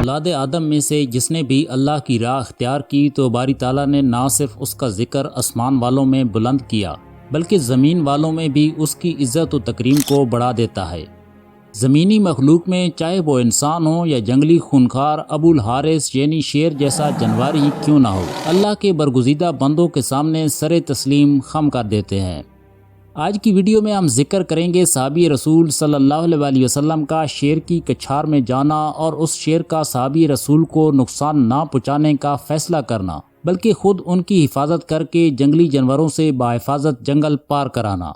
اولاد آدم میں سے جس نے بھی اللہ کی راہ اختیار کی تو باری تعالیٰ نے نہ صرف اس کا ذکر آسمان والوں میں بلند کیا بلکہ زمین والوں میں بھی اس کی عزت و تکریم کو بڑھا دیتا ہے۔ زمینی مخلوق میں چاہے وہ انسان ہو یا جنگلی خونخوار ابو الحارث یعنی شیر جیسا جانور ہی کیوں نہ ہو، اللہ کے برگزیدہ بندوں کے سامنے سر تسلیم خم کر دیتے ہیں۔ آج کی ویڈیو میں ہم ذکر کریں گے صحابی رسول صلی اللہ علیہ وسلم کا شیر کی کچھار میں جانا اور اس شیر کا صحابی رسول کو نقصان نہ پہنچانے کا فیصلہ کرنا بلکہ خود ان کی حفاظت کر کے جنگلی جانوروں سے بحفاظت جنگل پار کرانا،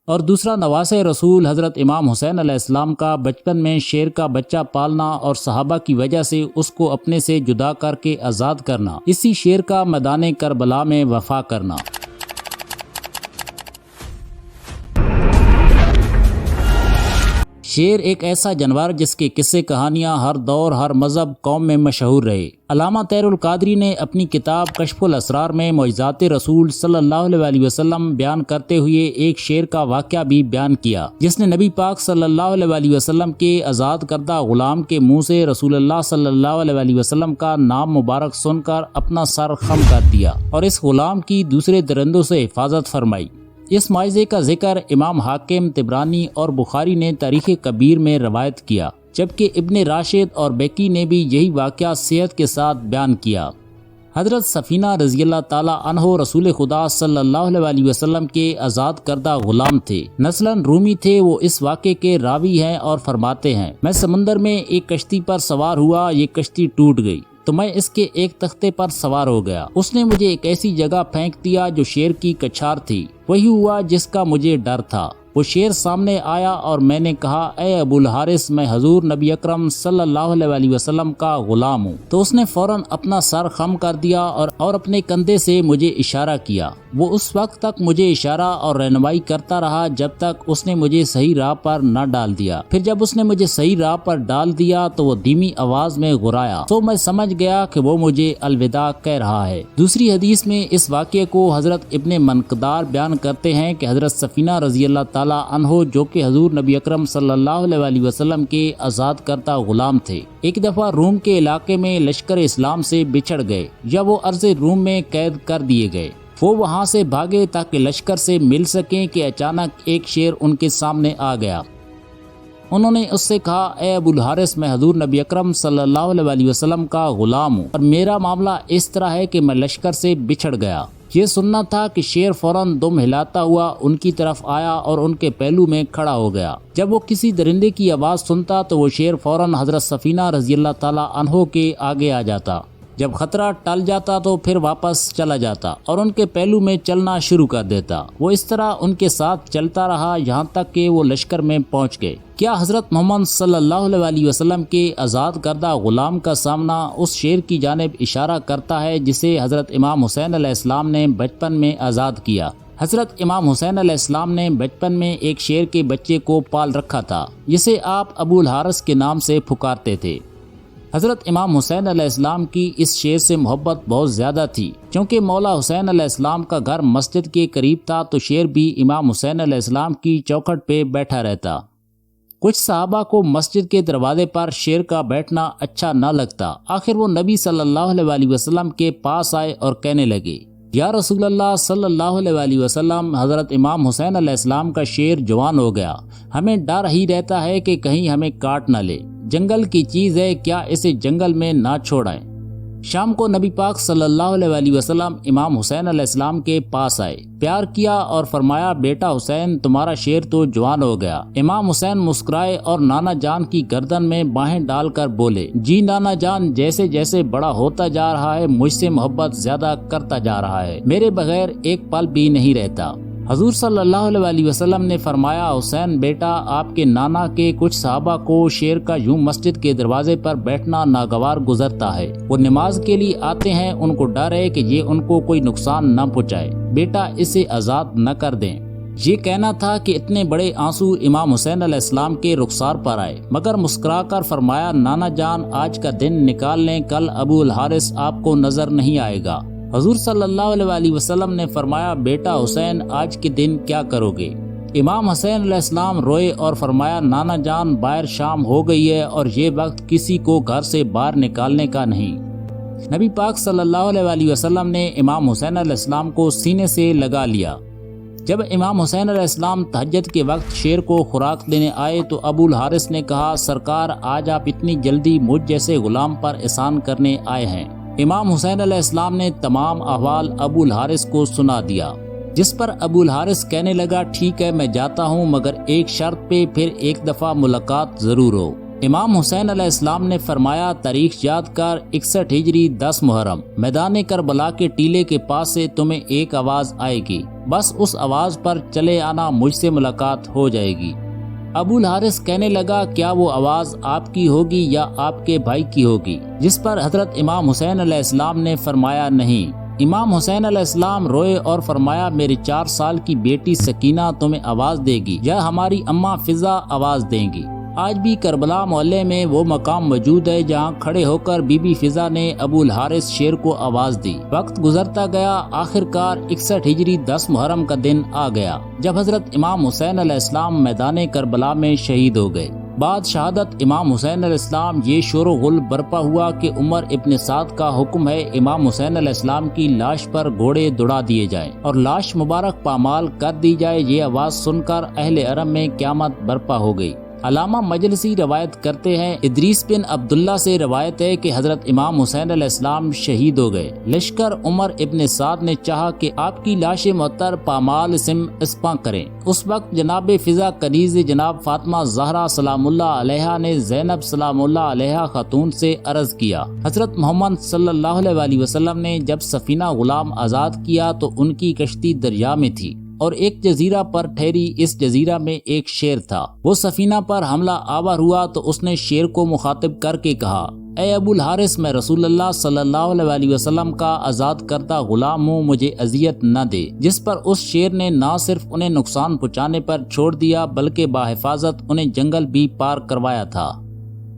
اور دوسرا نواس رسول حضرت امام حسین علیہ السلام کا بچپن میں شیر کا بچہ پالنا اور صحابہ کی وجہ سے اس کو اپنے سے جدا کر کے آزاد کرنا، اسی شیر کا میدان کربلا میں وفا کرنا۔ شیر ایک ایسا جانور جس کے قصے کہانیاں ہر دور ہر مذہب قوم میں مشہور رہے۔ علامہ طاہر القادری نے اپنی کتاب کشف الاسرار میں معجزات رسول صلی اللہ علیہ وسلم بیان کرتے ہوئے ایک شیر کا واقعہ بھی بیان کیا جس نے نبی پاک صلی اللہ علیہ وسلم کے آزاد کردہ غلام کے منہ سے رسول اللہ صلی اللہ علیہ وسلم کا نام مبارک سن کر اپنا سر خم کر دیا اور اس غلام کی دوسرے درندوں سے حفاظت فرمائی۔ اس معجزے کا ذکر امام حاکم، طبرانی اور بخاری نے تاریخ کبیر میں روایت کیا، جبکہ ابن راشد اور بیکی نے بھی یہی واقعہ صحت کے ساتھ بیان کیا۔ حضرت سفینہ رضی اللہ تعالی عنہ رسول خدا صلی اللہ علیہ وسلم کے آزاد کردہ غلام تھے، نسلاً رومی تھے۔ وہ اس واقعے کے راوی ہیں اور فرماتے ہیں، میں سمندر میں ایک کشتی پر سوار ہوا، یہ کشتی ٹوٹ گئی تو میں اس کے ایک تختے پر سوار ہو گیا۔ اس نے مجھے ایک ایسی جگہ پھینک دیا جو شیر کی کچھار تھی، وہی ہوا جس کا مجھے ڈر تھا۔ وہ شیر سامنے آیا اور میں نے کہا، اے ابو الحارث، میں حضور نبی اکرم صلی اللہ علیہ وسلم کا غلام ہوں۔ تو اس نے فوراً اپنا سر خم کر دیا اور اپنے کندھے سے مجھے اشارہ کیا۔ وہ اس وقت تک مجھے اشارہ اور رہنمائی کرتا رہا جب تک اس نے مجھے صحیح راہ پر نہ ڈال دیا۔ پھر جب اس نے مجھے صحیح راہ پر ڈال دیا تو وہ دھیمی آواز میں غرایا تو میں سمجھ گیا کہ وہ مجھے الوداع کہہ رہا ہے۔ دوسری حدیث میں اس واقعے کو حضرت ابن منقدار بیان کرتے ہیں کہ حضرت سفینہ رضی اللہ تعالی عنہ جو کہ حضور نبی اکرم صلی اللہ علیہ وسلم کے آزاد کردہ غلام تھے، ایک دفعہ روم کے علاقے میں لشکر اسلام سے بچھڑ گئے یا وہ ارض روم میں قید کر دیے گئے۔ وہ وہاں سے بھاگے تاکہ لشکر سے مل سکیں کہ اچانک ایک شیر ان کے سامنے آ گیا۔ انہوں نے اس سے کہا، اے ابو الحارث، میں حضور نبی اکرم صلی اللہ علیہ وسلم کا غلام ہوں اور میرا معاملہ اس طرح ہے کہ میں لشکر سے بچھڑ گیا۔ یہ سننا تھا کہ شیر فوراً دم ہلاتا ہوا ان کی طرف آیا اور ان کے پہلو میں کھڑا ہو گیا۔ جب وہ کسی درندے کی آواز سنتا تو وہ شیر فوراً حضرت سفینہ رضی اللہ تعالی عنہ کے آگے آ جاتا۔ جب خطرہ ٹل جاتا تو پھر واپس چلا جاتا اور ان کے پہلو میں چلنا شروع کر دیتا۔ وہ اس طرح ان کے ساتھ چلتا رہا یہاں تک کہ وہ لشکر میں پہنچ گئے۔ کیا حضرت محمد صلی اللہ علیہ وسلم کے آزاد کردہ غلام کا سامنا اس شیر کی جانب اشارہ کرتا ہے جسے حضرت امام حسین علیہ السلام نے بچپن میں آزاد کیا؟ حضرت امام حسین علیہ السلام نے بچپن میں ایک شیر کے بچے کو پال رکھا تھا جسے آپ ابو الحارث کے نام سے پکارتے تھے۔ حضرت امام حسین علیہ السلام کی اس شیر سے محبت بہت زیادہ تھی۔ چونکہ مولا حسین علیہ السلام کا گھر مسجد کے قریب تھا تو شیر بھی امام حسین علیہ السلام کی چوکھٹ پہ بیٹھا رہتا۔ کچھ صحابہ کو مسجد کے دروازے پر شیر کا بیٹھنا اچھا نہ لگتا۔ آخر وہ نبی صلی اللہ علیہ وسلم کے پاس آئے اور کہنے لگے، یا رسول اللہ صلی اللہ علیہ وسلم، حضرت امام حسین علیہ السلام کا شیر جوان ہو گیا، ہمیں ڈر ہی رہتا ہے کہ کہیں ہمیں کاٹ نہ لے، جنگل کی چیز ہے، کیا اسے جنگل میں نہ چھوڑائیں۔ شام کو نبی پاک صلی اللہ علیہ وسلم امام حسین علیہ السلام کے پاس آئے، پیار کیا اور فرمایا، بیٹا حسین، تمہارا شیر تو جوان ہو گیا۔ امام حسین مسکرائے اور نانا جان کی گردن میں باہیں ڈال کر بولے، جی نانا جان، جیسے جیسے بڑا ہوتا جا رہا ہے مجھ سے محبت زیادہ کرتا جا رہا ہے، میرے بغیر ایک پل بھی نہیں رہتا۔ حضور صلی اللہ علیہ وسلم نے فرمایا، حسین بیٹا، آپ کے نانا کے کچھ صحابہ کو شیر کا یوں مسجد کے دروازے پر بیٹھنا ناگوار گزرتا ہے، وہ نماز کے لیے آتے ہیں، ان کو ڈر ہے کہ یہ ان کو کوئی نقصان نہ پہنچائے، بیٹا اسے آزاد نہ کر دیں۔ یہ کہنا تھا کہ اتنے بڑے آنسو امام حسین علیہ السلام کے رخسار پر آئے، مگر مسکرا کر فرمایا، نانا جان، آج کا دن نکال لیں، کل ابو الحارث آپ کو نظر نہیں آئے گا۔ حضور صلی اللہ علیہ وسلم نے فرمایا، بیٹا حسین، آج کے دن کیا کرو گے؟ امام حسین علیہ السلام روئے اور فرمایا نانا جان باہر شام ہو گئی ہے اور یہ وقت کسی کو گھر سے باہر نکالنے کا نہیں۔ نبی پاک صلی اللہ علیہ وسلم نے امام حسین علیہ السلام کو سینے سے لگا لیا۔ جب امام حسین علیہ السلام تہجد کے وقت شیر کو خوراک دینے آئے تو ابو الحارث نے کہا سرکار آج آپ اتنی جلدی مجھ جیسے غلام پر احسان کرنے آئے ہیں۔ امام حسین علیہ السلام نے تمام احوال ابو الحارث کو سنا دیا، جس پر ابو الحارث کہنے لگا ٹھیک ہے میں جاتا ہوں مگر ایک شرط پہ پھر ایک دفعہ ملاقات ضرور ہو۔ امام حسین علیہ السلام نے فرمایا تاریخ یاد کر 61 ہجری 10 محرم میدان کربلا کے ٹیلے کے پاس سے تمہیں ایک آواز آئے گی، بس اس آواز پر چلے آنا، مجھ سے ملاقات ہو جائے گی۔ ابو الحارث کہنے لگا کیا وہ آواز آپ کی ہوگی یا آپ کے بھائی کی ہوگی؟ جس پر حضرت امام حسین علیہ السلام نے فرمایا نہیں۔ امام حسین علیہ السلام روئے اور فرمایا میری 4 سال کی بیٹی سکینہ تمہیں آواز دے گی یا ہماری اماں فضا آواز دیں گی۔ آج بھی کربلا محلے میں وہ مقام موجود ہے جہاں کھڑے ہو کر بی بی فضا نے ابو الحارث شیر کو آواز دی۔ وقت گزرتا گیا، آخرکار 61 ہجری 10 محرم کا دن آ گیا جب حضرت امام حسین علیہ السلام میدان کربلا میں شہید ہو گئے۔ بعد شہادت امام حسین علیہ السلام یہ شور و غل برپا ہوا کہ عمر ابن سعد کا حکم ہے امام حسین علیہ السلام کی لاش پر گھوڑے دوڑا دیے جائیں اور لاش مبارک پامال کر دی جائے۔ یہ آواز سن کر اہل حرم میں قیامت برپا ہو گئی۔ علامہ مجلسی روایت کرتے ہیں ادریس بن عبداللہ سے روایت ہے کہ حضرت امام حسین علیہ السلام شہید ہو گئے۔ لشکر عمر ابن سعد نے چاہا کہ آپ کی لاش معطر پامال اسپاں کریں۔ اس وقت جناب فضا کنیز جناب فاطمہ زہرا سلام اللہ علیہا نے زینب سلام اللہ علیہا خاتون سے عرض کیا حضرت محمد صلی اللہ علیہ وسلم نے جب سفینہ غلام آزاد کیا تو ان کی کشتی دریا میں تھی اور ایک جزیرہ پر ٹھہری، اس جزیرہ میں ایک شیر تھا۔ وہ سفینہ پر حملہ آور ہوا تو اس نے شیر کو مخاطب کر کے کہا اے ابو الحارث میں رسول اللہ صلی اللہ علیہ وسلم کا آزاد کردہ غلام ہوں، مجھے اذیت نہ دے، جس پر اس شیر نے نہ صرف انہیں نقصان پہنچانے پر چھوڑ دیا بلکہ بحفاظت انہیں جنگل بھی پار کروایا تھا۔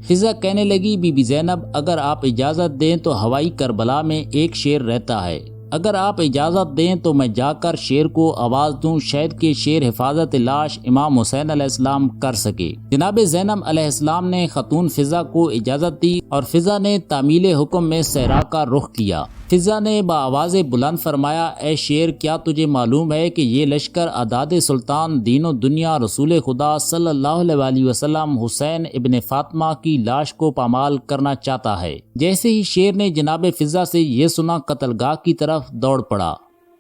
فضا کہنے لگی بی بی زینب اگر آپ اجازت دیں تو ہوائی کربلا میں ایک شیر رہتا ہے، اگر آپ اجازت دیں تو میں جا کر شیر کو آواز دوں، شاید کہ شیر حفاظت لاش امام حسین علیہ السلام کر سکے۔ جناب زینب علیہ السلام نے خاتون فضا کو اجازت دی اور فضا نے تعمیل حکم میں صحرا کا رخ کیا۔ فضا نے بآواز بلند فرمایا اے شیر کیا تجھے معلوم ہے کہ یہ لشکر اعداد سلطان دین و دنیا رسول خدا صلی اللہ علیہ وسلم حسین ابن فاطمہ کی لاش کو پامال کرنا چاہتا ہے؟ جیسے ہی شیر نے جناب فضا سے یہ سنا قتل گاہ کی طرف دوڑ پڑا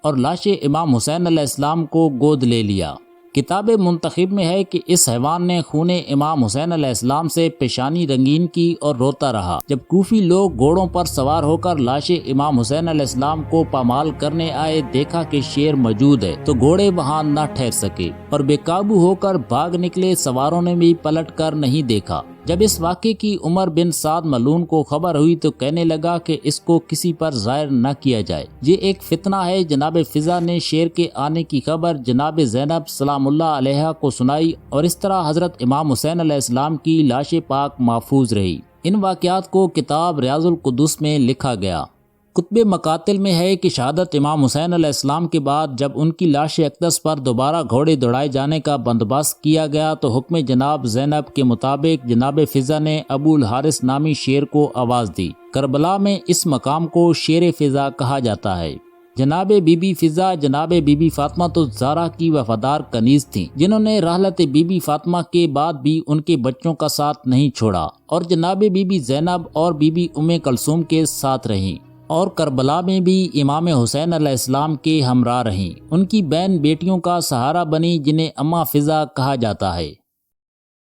اور لاش امام حسین علیہ السلام کو گود لے لیا۔ کتاب منتخب میں ہے کہ اس حیوان نے خون امام حسین علیہ السلام سے پیشانی رنگین کی اور روتا رہا۔ جب کوفی لوگ گھوڑوں پر سوار ہو کر لاش امام حسین علیہ السلام کو پامال کرنے آئے، دیکھا کہ شیر موجود ہے تو گھوڑے وہاں نہ ٹھہر سکے اور بے قابو ہو کر بھاگ نکلے۔ سواروں نے بھی پلٹ کر نہیں دیکھا۔ جب اس واقعے کی عمر بن سعد ملعون کو خبر ہوئی تو کہنے لگا کہ اس کو کسی پر ظاہر نہ کیا جائے، یہ ایک فتنہ ہے۔ جناب فضا نے شیر کے آنے کی خبر جناب زینب سلام اللہ علیہا کو سنائی اور اس طرح حضرت امام حسین علیہ السلام کی لاش پاک محفوظ رہی۔ ان واقعات کو کتاب ریاض القدس میں لکھا گیا۔ کتب مقاتل میں ہے کہ شہادت امام حسین علیہ السلام کے بعد جب ان کی لاش اقدس پر دوبارہ گھوڑے دوڑائے جانے کا بندوبست کیا گیا تو حکم جناب زینب کے مطابق جناب فضا نے ابو الحارث نامی شیر کو آواز دی۔ کربلا میں اس مقام کو شیر فضا کہا جاتا ہے۔ جناب بی بی فضا جناب بی بی فاطمہ الزہرا کی وفادار کنیز تھیں، جنہوں نے رحلت بی بی فاطمہ کے بعد بھی ان کے بچوں کا ساتھ نہیں چھوڑا اور جناب بی بی زینب اور بی بی ام کلثوم کے ساتھ رہیں اور کربلا میں بھی امام حسین علیہ السلام کے ہمراہ رہیں۔ ان کی بہن بیٹیوں کا سہارا بنی جنہیں اماں فضا کہا جاتا ہے۔